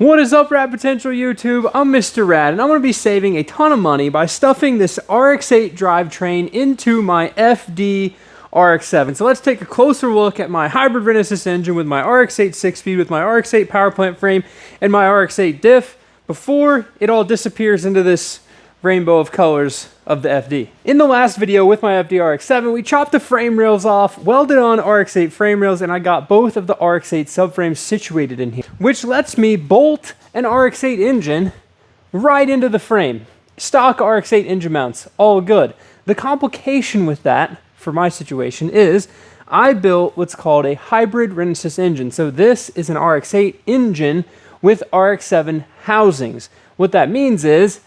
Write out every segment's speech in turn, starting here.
What is up, Rad Potential YouTube? I'm Mr. Rad, and I'm going to be saving a ton of money by stuffing this RX8 drivetrain into my FD RX7. So let's take a closer look at my hybrid Renesis engine with my RX8 6-speed, with my RX8 power plant frame, and my RX8 diff before it all disappears into this rainbow of colors of the FD. In the last video with my FD RX7, we chopped the frame rails off, welded on RX8 frame rails, and I got both of the RX8 subframes situated in here, which lets me bolt an RX8 engine right into the frame. Stock RX8 engine mounts, all good. The complication with that, for my situation, is I built what's called a hybrid Renesis engine. So this is an RX8 engine with RX7 housings. What that means is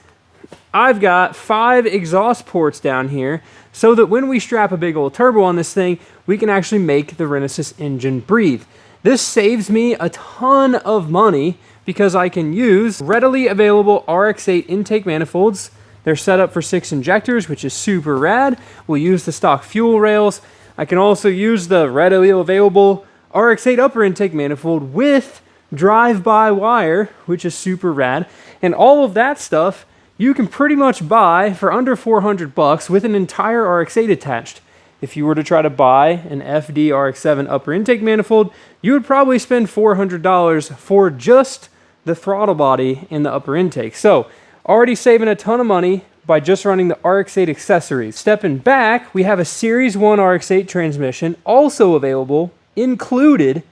I've got 5 exhaust ports down here so that when we strap a big old turbo on this thing, we can actually make the Renesis engine breathe. This saves me a ton of money because I can use readily available RX8 intake manifolds. They're set up for 6 injectors, which is super rad. We'll use the stock fuel rails. I can also use the readily available RX8 upper intake manifold with drive-by wire, which is super rad. And all of that stuff you can pretty much buy for under 400 bucks with an entire RX8 attached. If you were to try to buy an FD RX7 upper intake manifold, you would probably spend $400 for just the throttle body and the upper intake. So, already saving a ton of money by just running the RX8 accessories. Stepping back, we have a Series 1 RX8 transmission, also available, included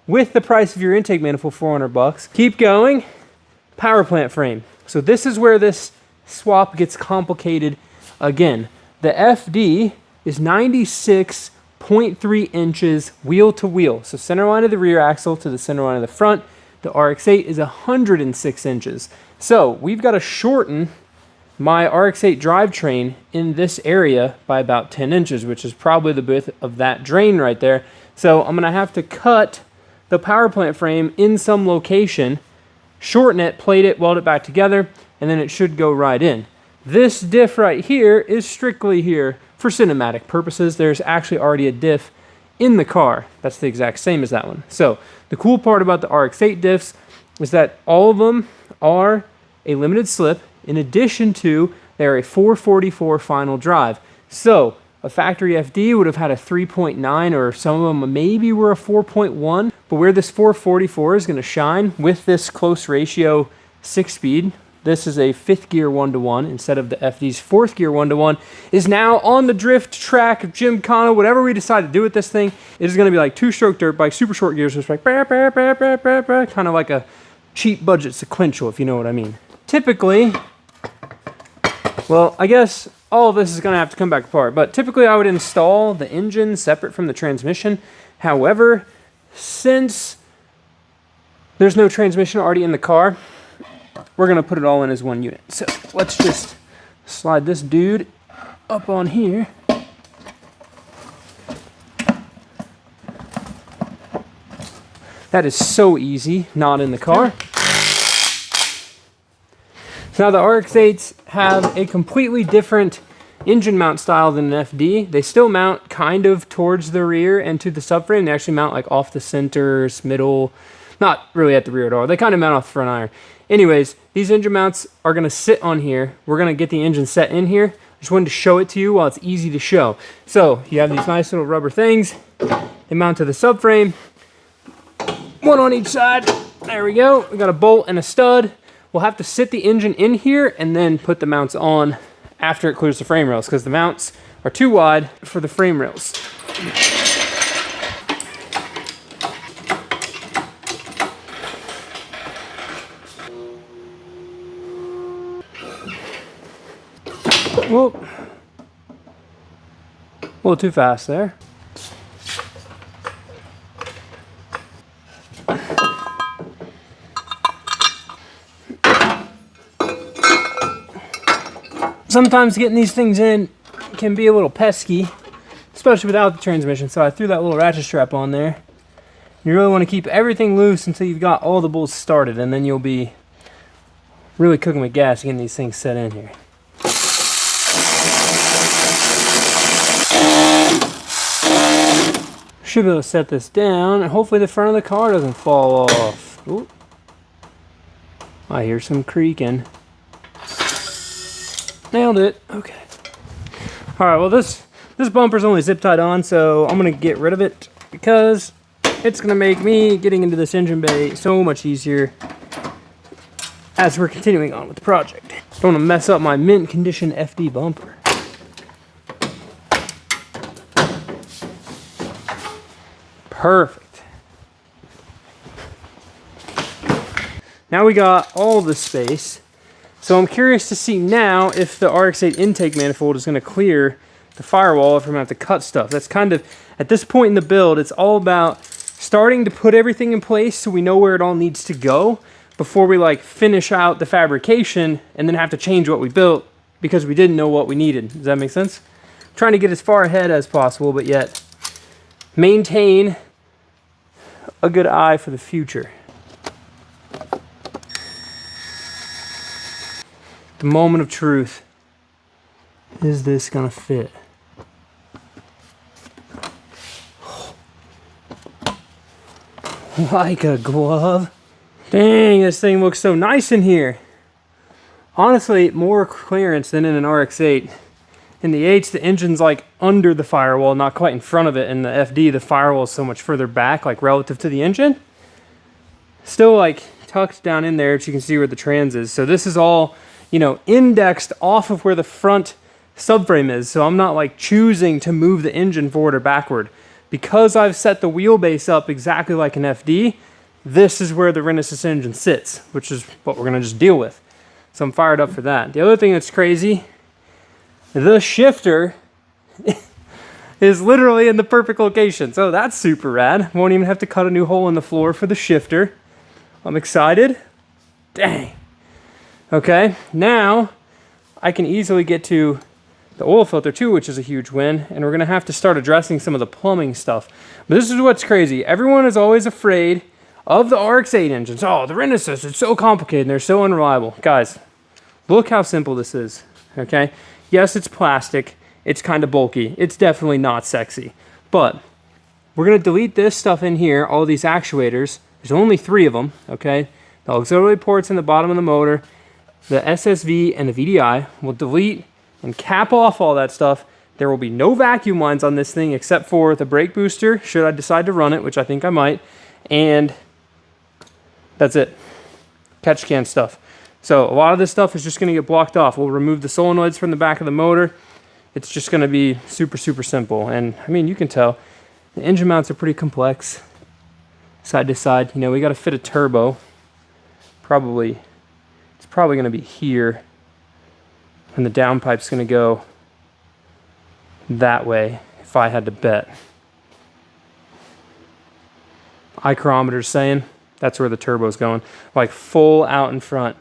with the price of your intake manifold, 400 bucks. Keep going, power plant frame. So this is where this swap gets complicated again. The FD is 96.3 inches wheel to wheel. So center line of the rear axle to the center line of the front. The RX8 is 106 inches. So we've got to shorten my RX8 drivetrain in this area by about 10 inches, which is probably the width of that drain right there. So I'm gonna have to cut the power plant frame in some location, shorten it, plate it, weld it back together, and then it should go right in. This diff right here is strictly here for cinematic purposes. There's actually already a diff in the car that's the exact same as that one. So the cool part about the RX8 diffs is that all of them are a limited slip, in addition to they're a 444 final drive. So a factory FD would have had a 3.9, or some of them maybe were a 4.1, but where this 444 is going to shine with this close ratio 6-speed, this is a 5th gear 1-to-1 instead of the FD's 4th gear 1-to-1, is now on the drift track, gymkhana, whatever we decide to do with this thing. It is going to be like 2-stroke dirt bike, super short gears, just like kind of like a cheap budget sequential, if you know what I mean. Typically, well, I guess all of this is going to have to come back apart, but typically I would install the engine separate from the transmission. However, since there's no transmission already in the car, we're going to put it all in as one unit. So let's just slide this dude up on here. That is so easy, not in the car. So now the RX8s have a completely different engine mount style than an FD. They still mount kind of towards the rear and to the subframe. They actually mount like off the centers, middle, not really at the rear at all. They kind of mount off the front iron. Anyways, these engine mounts are going to sit on here. We're going to get the engine set in here. Just wanted to show it to you while it's easy to show. So you have these nice little rubber things. They mount to the subframe. One on each side. There we go. We got a bolt and a stud. We'll have to sit the engine in here and then put the mounts on after it clears the frame rails, because the mounts are too wide for the frame rails. Whoop. A little too fast there. Sometimes getting these things in can be a little pesky, especially without the transmission, so I threw that little ratchet strap on there. You really want to keep everything loose until you've got all the bolts started, and then you'll be really cooking with gas getting these things set in here. Should be able to set this down, and hopefully the front of the car doesn't fall off. Ooh. I hear some creaking. Nailed it. Okay. All right, well this bumper's only zip tied on, so I'm gonna get rid of it because it's gonna make me getting into this engine bay so much easier as we're continuing on with the project. Don't wanna mess up my mint condition FD bumper. Perfect. Now we got all the space. So I'm curious to see now if the RX8 intake manifold is going to clear the firewall if I'm going to have to cut stuff. That's kind of, at this point in the build, it's all about starting to put everything in place so we know where it all needs to go before we like finish out the fabrication and then have to change what we built because we didn't know what we needed. Does that make sense? I'm trying to get as far ahead as possible, but yet maintain a good eye for the future. The moment of truth. Is this gonna fit? Like a glove. Dang, this thing looks so nice in here. Honestly, more clearance than in an RX8. In the 8s, the engine's like under the firewall, not quite in front of it. In the FD, the firewall is so much further back, like relative to the engine. Still like tucked down in there, so you can see where the trans is. So this is all, you know, indexed off of where the front subframe is. So I'm not like choosing to move the engine forward or backward. Because I've set the wheelbase up exactly like an FD, this is where the Renesis engine sits, which is what we're gonna just deal with. So I'm fired up for that. The other thing that's crazy, the shifter is literally in the perfect location. So that's super rad. Won't even have to cut a new hole in the floor for the shifter. I'm excited. Dang. Okay, now I can easily get to the oil filter too, which is a huge win, and we're gonna have to start addressing some of the plumbing stuff. But this is what's crazy. Everyone is always afraid of the RX8 engines. Oh, the Renesis, it's so complicated and they're so unreliable. Guys, look how simple this is, okay? Yes, it's plastic, it's kind of bulky, it's definitely not sexy, but we're gonna delete this stuff in here, all these actuators. There's only 3 of them, okay? The auxiliary ports in the bottom of the motor, the SSV and the VDI. We'll delete and cap off all that stuff. There will be no vacuum lines on this thing except for the brake booster, should I decide to run it, which I think I might, and that's it. Catch can stuff. So a lot of this stuff is just gonna get blocked off. We'll remove the solenoids from the back of the motor. It's just gonna be super, super simple. And I mean, you can tell, the engine mounts are pretty complex. Side to side, you know, we gotta fit a turbo. It's probably gonna be here. And the downpipe's gonna go that way, if I had to bet. Ichrometer's saying that's where the turbo's going. Like full out in front.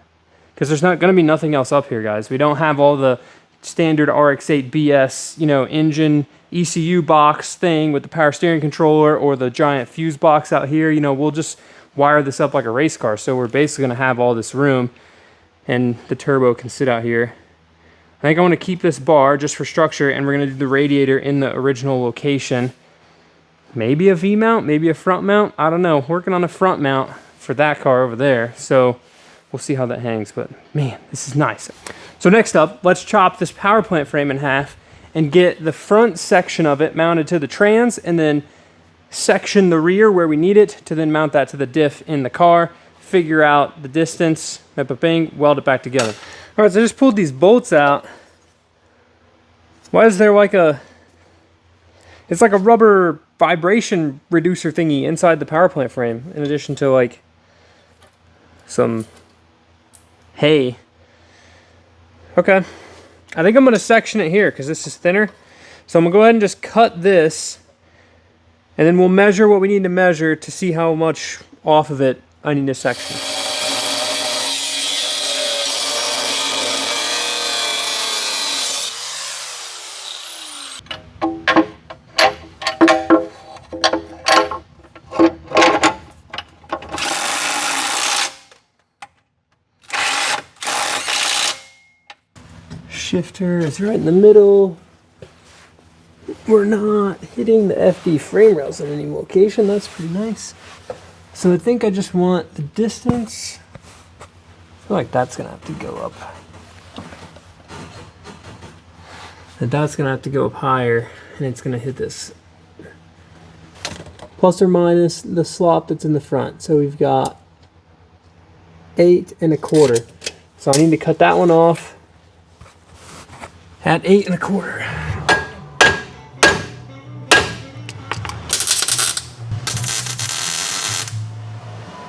Because there's not gonna be nothing else up here, guys. We don't have all the standard RX8 BS, you know, engine ECU box thing with the power steering controller or the giant fuse box out here. You know, we'll just wire this up like a race car. So we're basically gonna have all this room and the turbo can sit out here. I think I want to keep this bar just for structure, and we're going to do the radiator in the original location. Maybe a V-mount, maybe a front mount. I don't know. Working on a front mount for that car over there. So we'll see how that hangs. But man, this is nice. So next up, let's chop this power plant frame in half and get the front section of it mounted to the trans, and then section the rear where we need it to then mount that to the diff in the car. Figure out the distance, bang, weld it back together. All right, so I just pulled these bolts out. Why is there like it's like a rubber vibration reducer thingy inside the power plant frame, in addition to like some hay. Okay, I think I'm gonna section it here because this is thinner. So I'm gonna go ahead and just cut this, and then we'll measure what we need to measure to see how much off of it I need to section. Shifter is right in the middle. We're not hitting the FD frame rails in any location. That's pretty nice. So I think I just want the distance feel like that's gonna have to go up. And that's gonna have to go up higher, and it's gonna hit this plus or minus the slot that's in the front. So we've got 8 1/4. So I need to cut that one off at 8 1/4.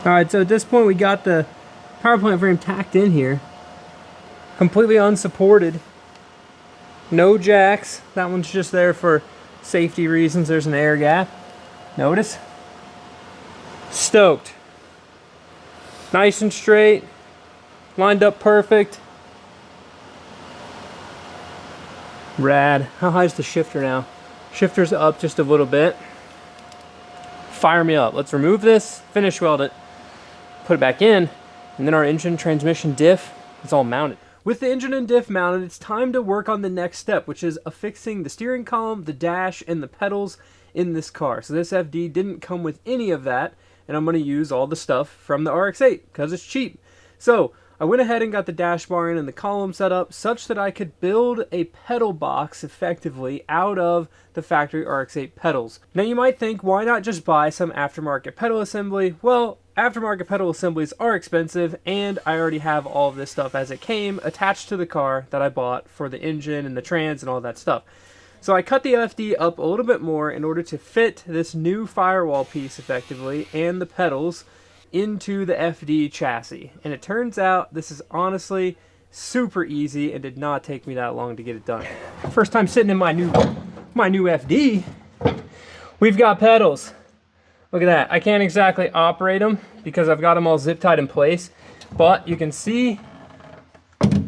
All right, so at this point we got the power plant frame tacked in here, completely unsupported. No jacks. That one's just there for safety reasons. There's an air gap. Notice. Stoked. Nice and straight. Lined up perfect. Rad. How high is the shifter now? Shifter's up just a little bit. Fire me up. Let's remove this, finish weld it, put it back in, and then our engine, transmission, diff, it's all mounted. With the engine and diff mounted, it's time to work on the next step, which is affixing the steering column, the dash, and the pedals in this car. So this FD didn't come with any of that, and I'm going to use all the stuff from the RX8 because it's cheap. So I went ahead and got the dash bar in and the column set up such that I could build a pedal box effectively out of the factory RX8 pedals. Now you might think, why not just buy some aftermarket pedal assembly? Well, aftermarket pedal assemblies are expensive, and I already have all of this stuff as it came attached to the car that I bought for the engine and the trans and all that stuff. So I cut the FD up a little bit more in order to fit this new firewall piece effectively and the pedals into the FD chassis. And it turns out this is honestly super easy and did not take me that long to get it done. First time sitting in my new FD, we've got pedals. Look at that. I can't exactly operate them because I've got them all zip tied in place, but you can see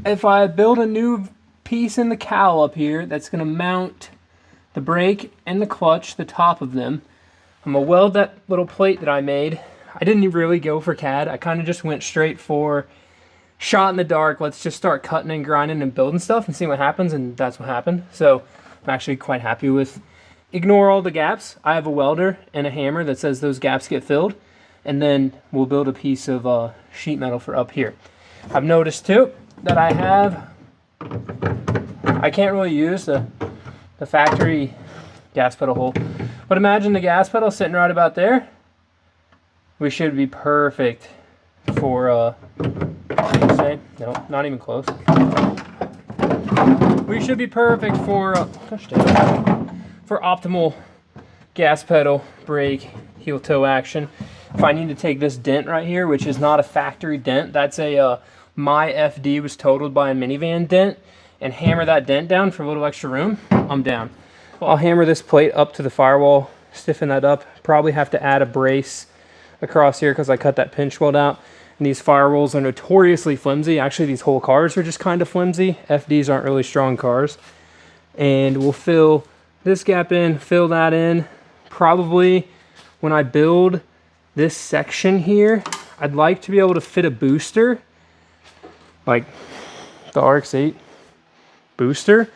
if I build a new piece in the cowl up here that's going to mount the brake and the clutch, the top of them, I'm going to weld that little plate that I made. I didn't really go for CAD. I kind of just went straight for shot in the dark. Let's just start cutting and grinding and building stuff and see what happens, and that's what happened. So I'm actually quite happy with. Ignore all the gaps. I have a welder and a hammer that says those gaps get filled, and then we'll build a piece of sheet metal for up here. I've noticed too that I can't really use the factory gas pedal hole, but imagine the gas pedal sitting right about there. We should be perfect for say no, not even close. We should be perfect for for optimal gas pedal, brake, heel toe action. If I need to take this dent right here, which is not a factory dent, that's a my FD was totaled by a minivan dent, and hammer that dent down for a little extra room, I'm down. Well, I'll hammer this plate up to the firewall, stiffen that up, probably have to add a brace across here because I cut that pinch weld out. And these firewalls are notoriously flimsy. Actually, these whole cars are just kind of flimsy. FDs aren't really strong cars. And we'll fill this gap in, fill that in. Probably when I build this section here, I'd like to be able to fit a booster, like the RX8 booster.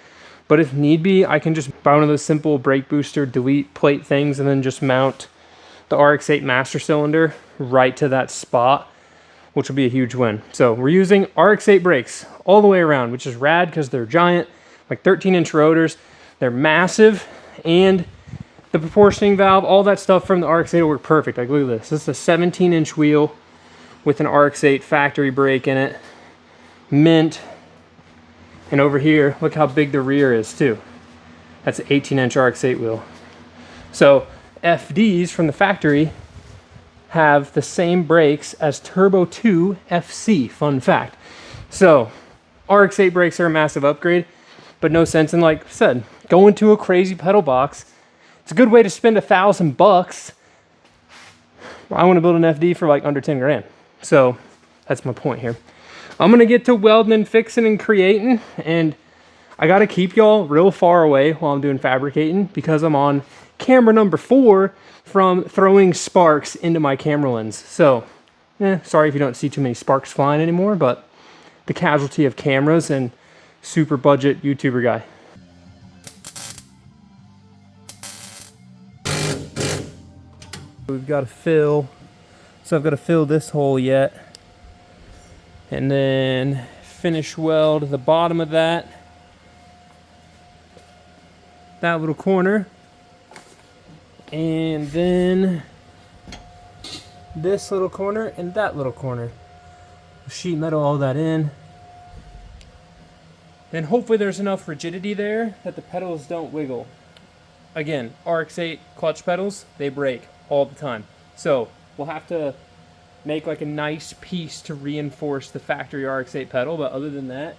But if need be, I can just buy one of those simple brake booster delete plate things and then just mount the RX8 master cylinder right to that spot, which will be a huge win. So we're using RX8 brakes all the way around, which is rad because they're giant, like 13-inch rotors. They're massive, and the proportioning valve, all that stuff from the RX8 will work perfect. Like, look at this. This is a 17-inch wheel with an RX8 factory brake in it. Mint. And over here, look how big the rear is too. That's an 18-inch RX8 wheel. So FDs from the factory have the same brakes as Turbo 2 FC, fun fact. So RX8 brakes are a massive upgrade, but no sense in, like I said, going to a crazy pedal box. It's a good way to spend $1,000. I want to build an FD for like under 10 grand. So that's my point here. I'm going to get to welding and fixing and creating, and I got to keep y'all real far away while I'm doing fabricating because I'm on camera number 4 from throwing sparks into my camera lens. So, sorry if you don't see too many sparks flying anymore, but the casualty of cameras and super budget YouTuber guy. We've got to fill, so I've got to fill this hole yet. And then finish weld the bottom of that little corner. And then this little corner and that little corner. Sheet metal all that in. Then hopefully there's enough rigidity there that the pedals don't wiggle. Again, RX8 clutch pedals, they break all the time. So we'll have to make like a nice piece to reinforce the factory RX8 pedal, but other than that,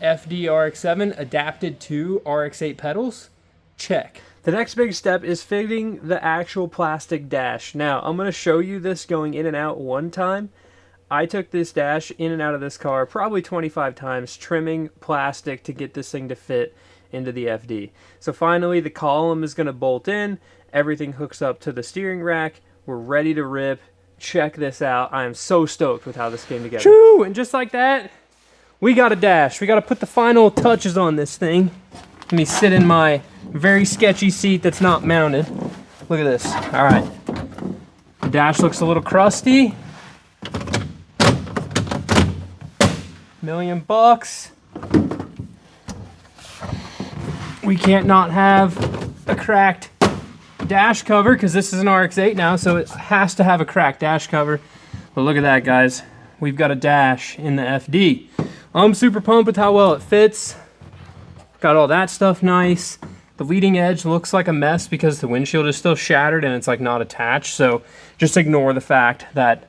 FD RX7 adapted to RX8 pedals, check. The next big step is fitting the actual plastic dash. Now, I'm going to show you this going in and out one time. I took this dash in and out of this car probably 25 times, trimming plastic to get this thing to fit into the FD. So finally, the column is going to bolt in. Everything hooks up to the steering rack. We're ready to rip. Check this out. I am so stoked with how this came together. Choo! And just like that, we got a dash. We got to put the final touches on this thing. Let me sit in my very sketchy seat that's not mounted. Look at this. All right. The dash looks a little crusty. $1,000,000. We can't not have a cracked dash cover because this is an RX8 now, so it has to have a cracked dash cover. But look at that, guys. We've got a dash in the FD. I'm super pumped with how well it fits. Got all that stuff nice. The leading edge looks like a mess because the windshield is still shattered and it's like not attached. So just ignore the fact that,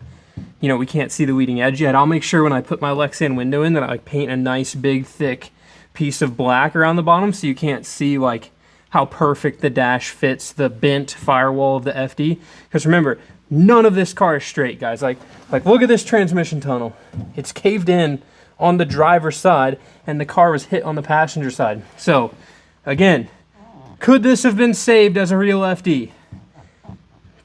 you know, we can't see the leading edge yet. I'll make sure when I put my Lexan window in that I like paint a nice big thick piece of black around the bottom so you can't see like how perfect the dash fits the bent firewall of the FD. Because remember, none of this car is straight, guys. Like look at this transmission tunnel. It's caved in on the driver's side and the car was hit on the passenger side. So again, could this have been saved as a real FD?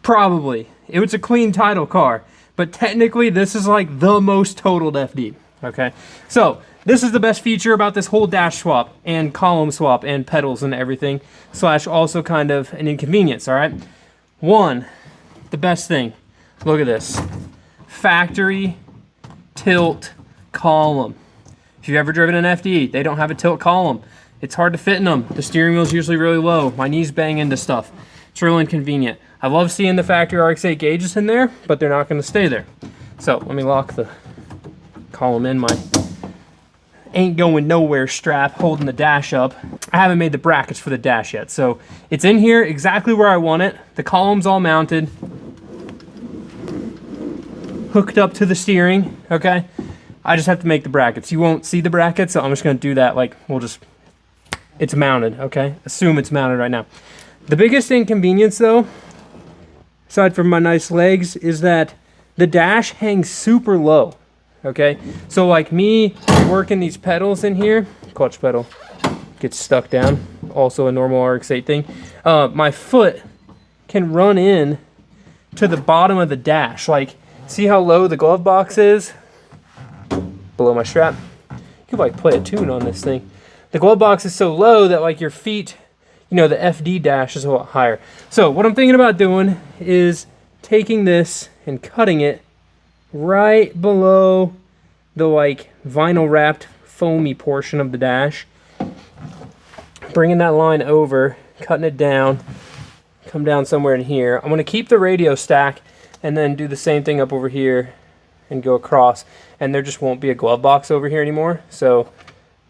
Probably. It was a clean title car, but technically this is like the most totaled FD. Okay, so this is the best feature about this whole dash swap and column swap and pedals and everything, slash also kind of an inconvenience. All right, one, the best thing, look at this factory tilt column. If you've ever driven an FD, they don't have a tilt column. It's hard to fit in them. The steering wheel is usually really low. My knees bang into stuff. It's real inconvenient. I love seeing the factory RX8 gauges in there, but they're not going to stay there. So let me lock the column in. My ain't going nowhere strap holding the dash up. I haven't made the brackets for the dash yet, so it's in here exactly where I want it. The column's all mounted, hooked up to the steering. Okay, I just have to make the brackets. You won't see the brackets, so I'm just going to do that. Like it's mounted. Okay, assume it's mounted right now. The biggest inconvenience though, aside from my nice legs, is that the dash hangs super low. Okay, so like me working these pedals in here, clutch pedal gets stuck down, also a normal RX8 thing. My foot can run in to the bottom of the dash. Like, see how low the glove box is? Below my strap. You could like play a tune on this thing. The glove box is so low that like your feet, you know, the FD dash is a lot higher. So what I'm thinking about doing is taking this and cutting it right below the like vinyl wrapped foamy portion of the dash, bringing that line over, cutting it down, come down somewhere in here. I'm going to keep the radio stack and then do the same thing up over here and go across, and there just won't be a glove box over here anymore. So,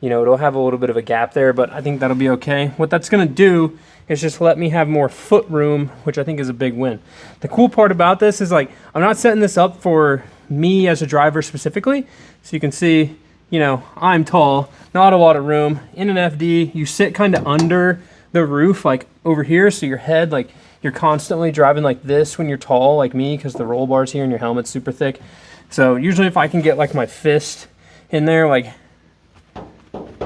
you know, it'll have a little bit of a gap there, but I think that'll be okay. What that's going to do is just let me have more foot room, which I think is a big win. The cool part about this is like, I'm not setting this up for me as a driver specifically. So you can see, you know, I'm tall, not a lot of room. In an FD, you sit kind of under the roof, like over here, so your head, like you're constantly driving like this when you're tall, like me, because the roll bar's here and your helmet's super thick. So usually if I can get like my fist in there, like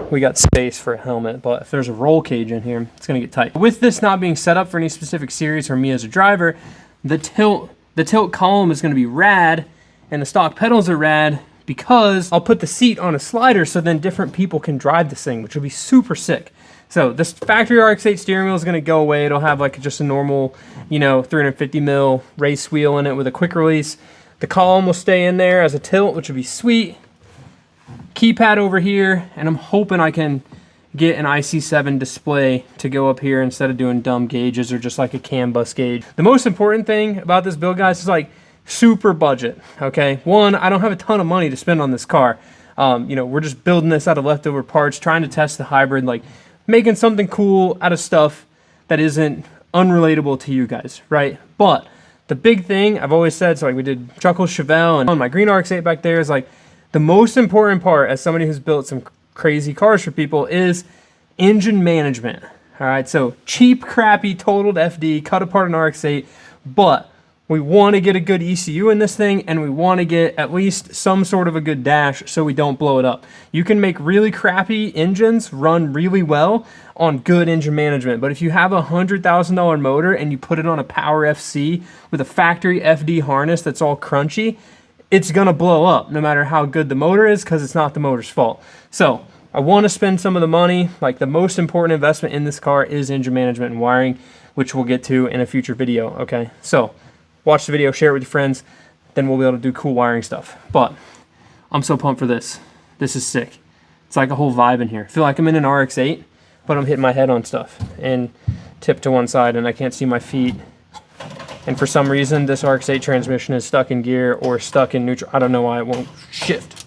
we got space for a helmet, but if there's a roll cage in here, it's gonna get tight. With this not being set up for any specific series or me as a driver, the tilt column is gonna be rad, and the stock pedals are rad because I'll put the seat on a slider so then different people can drive this thing, which will be super sick. So this factory RX8 steering wheel is gonna go away. It'll have like just a normal, you know, 350 mil race wheel in it with a quick release. The column will stay in there as a tilt, which would be sweet. Keypad over here, and I'm hoping I can get an IC7 display to go up here instead of doing dumb gauges or just like a CAN bus gauge. The most important thing about this build, guys, is like super budget, okay? One, I don't have a ton of money to spend on this car. You know, we're just building this out of leftover parts, trying to test the hybrid, like making something cool out of stuff that isn't unrelatable to you guys, right? But the big thing I've always said, so like we did Chuckle Chevelle and on my green RX8 back there, is like the most important part as somebody who's built some crazy cars for people is engine management. All right, so cheap, crappy, totaled FD, cut apart an RX8, but we want to get a good ECU in this thing, and we want to get at least some sort of a good dash so we don't blow it up. You can make really crappy engines run really well on good engine management, but if you have a $100,000 motor and you put it on a Power FC with a factory FD harness that's all crunchy, it's gonna blow up no matter how good the motor is, because it's not the motor's fault. So I want to spend some of the money. Like, the most important investment in this car is engine management and wiring, which we'll get to in a future video, okay? So watch the video, share it with your friends, then we'll be able to do cool wiring stuff. But I'm so pumped for this. This is sick. It's like a whole vibe in here. I feel like I'm in an RX8, but I'm hitting my head on stuff and tipped to one side, and I can't see my feet. And for some reason, this RX8 transmission is stuck in gear or stuck in neutral. I don't know why it won't shift.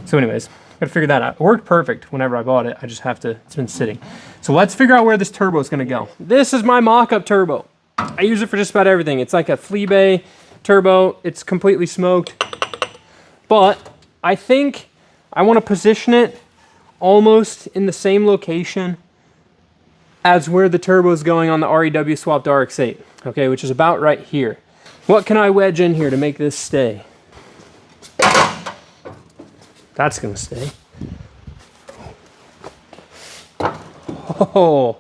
So anyways, gotta figure that out. It worked perfect whenever I bought it. I just have to, it's been sitting. So let's figure out where this turbo is gonna go. This is my mock-up turbo. I use it for just about everything. It's like a Fleabay turbo. It's completely smoked. But I think I wanna position it almost in the same location as where the turbo is going on the REW swapped RX8, okay, which is about right here. What can I wedge in here to make this stay? That's gonna stay. Oh,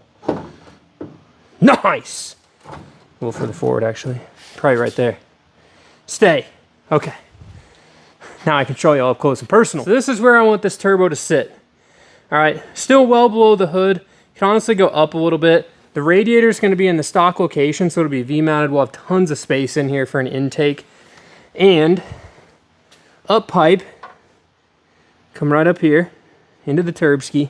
nice. A little further forward, actually. Probably right there. Stay. Okay. Now I can show you all up close and personal. So this is where I want this turbo to sit. All right, still well below the hood. Can honestly go up a little bit. The radiator is going to be in the stock location, so it'll be V-mounted. We'll have tons of space in here for an intake. And up pipe, come right up here into the turbski.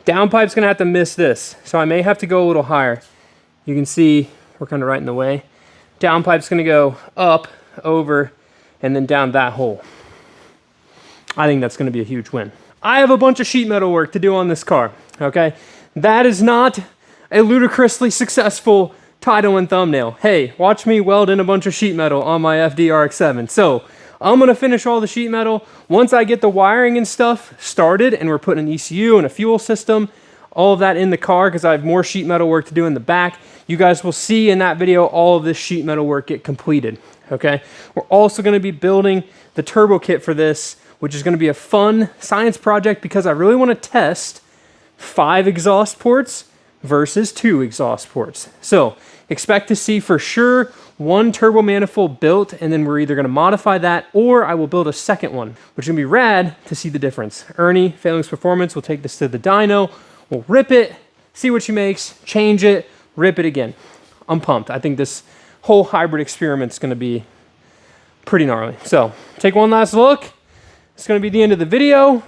Down pipe's going to have to miss this, so I may have to go a little higher. You can see we're kind of right in the way. Down pipe's going to go up, over, and then down that hole. I think that's going to be a huge win. I have a bunch of sheet metal work to do on this car, okay? That is not a ludicrously successful title and thumbnail. Hey, watch me weld in a bunch of sheet metal on my FD RX7. So I'm gonna finish all the sheet metal. Once I get the wiring and stuff started and we're putting an ECU and a fuel system, all of that in the car, because I have more sheet metal work to do in the back, you guys will see in that video all of this sheet metal work get completed, okay? We're also gonna be building the turbo kit for this, which is going to be a fun science project because I really want to test 5 exhaust ports versus 2 exhaust ports. So expect to see for sure 1 turbo manifold built, and then we're either going to modify that or I will build a second one, which is going to be rad to see the difference. Ernie, Failings Performance, will take this to the dyno, we'll rip it, see what she makes, change it, rip it again. I'm pumped. I think this whole hybrid experiment is going to be pretty gnarly. So take one last look. It's going to be the end of the video.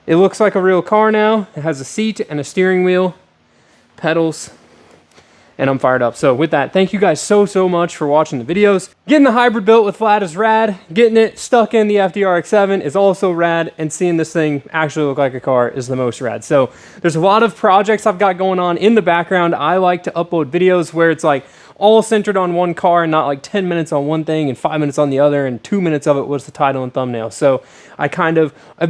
It looks like a real car now. It has a seat and a steering wheel, pedals, and I'm fired up. So with that, thank you guys so much for watching the videos. Getting the hybrid built with Vlad is rad. Getting it stuck in the FD RX7 is also rad. And seeing this thing actually look like a car is the most rad. So there's a lot of projects I've got going on in the background. I like to upload videos where it's like all centered on one car and not like 10 minutes on one thing and 5 minutes on the other, and 2 minutes of it was the title and thumbnail. So I've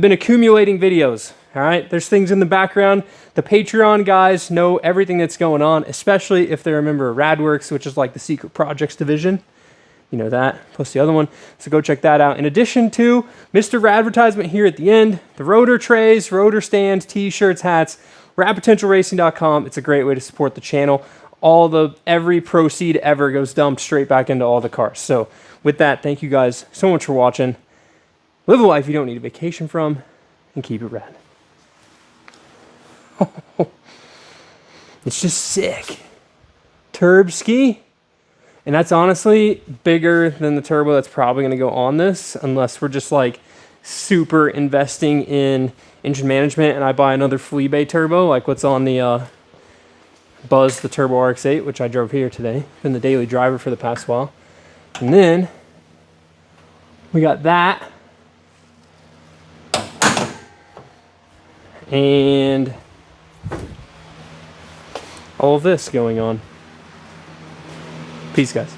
been accumulating videos, all right? There's things in the background. The Patreon guys know everything that's going on, especially if they're a member of Radworks, which is like the secret projects division. You know that, plus the other one. So go check that out. In addition to Mr. Radvertisement here at the end, the rotor trays, rotor stands, t-shirts, hats, radpotentialracing.com. It's a great way to support the channel. Every proceed ever goes dumped straight back into all the cars. So with that, thank you guys so much for watching. Live a life you don't need a vacation from, and keep it rad. It's just sick. turb ski. And that's honestly bigger than the turbo that's probably going to go on this, unless we're just like super investing in engine management and I buy another flea bay turbo like what's on the Buzz, the Turbo RX8, which I drove here today. Been the daily driver for the past while. And then we got that. And all of this going on. Peace, guys.